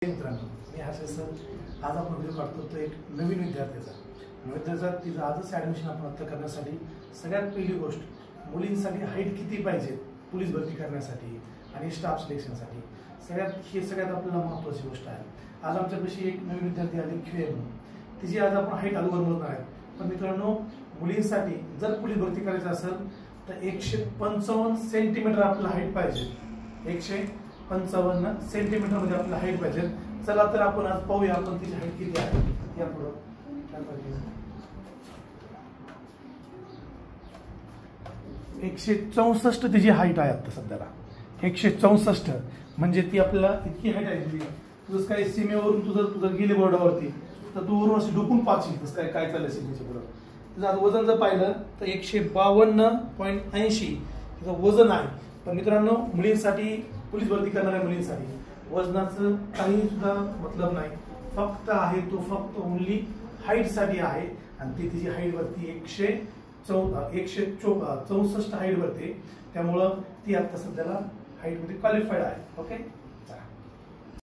मित्रांनो, मी हर्षद सर. आज आपण व्हिडिओ काढतो तो एक नवीन विद्यार्थ्याचा तिचं आजच ॲडमिशन आपण रद्द करण्यासाठी सगळ्यात पहिली गोष्ट मुलींसाठी हाईट किती पाहिजे पोलीस भरती करण्यासाठी आणि स्टाफ सिलेक्शनसाठी सगळ्यात आपल्याला महत्त्वाची गोष्ट आहे. आज आमच्यापाशी एक नवीन विद्यार्थी आली खेळ म्हणून. तिची आज आपण हाईट अगोदर मोजणार आहे. पण मित्रांनो, मुलींसाठी जर पोलीस भरती करायचं असेल तर 155 सेंटीमीटर आपल्याला हाईट पाहिजे. 155 सेंटीमीटर मध्ये आपल्याला हाईट पाहिजे. चला तर आपण आज पाहूया आपण तिची हाईट किती आहे. या पुढे 164 तिची हाईट आहे आता सध्याला. 164 म्हणजे ती आपल्याला इतकी हाईट आहे तिची. तुझं काय सीमेवरून तुझं गेले बोर्डावरती तर तू वरून अशी डुकून पाचशी तसं काय चाललंय सीमेच्या पुढं. तुझं आता वजन जर पाहिलं तर 152.80 तिचं वजन आहे. पण मित्रांनो, मुलींसाठी पोलीस भरती करणाऱ्या मुलींसाठी वजनाचं काही सुद्धा मतलब नाही. फक्त ओनली हाईट साठी आहे. आणि ती तिची हाईट वरती 164 हाईट वरती. त्यामुळं ती आता सध्याला हाईट मध्ये क्वालिफाईड आहे. ओके.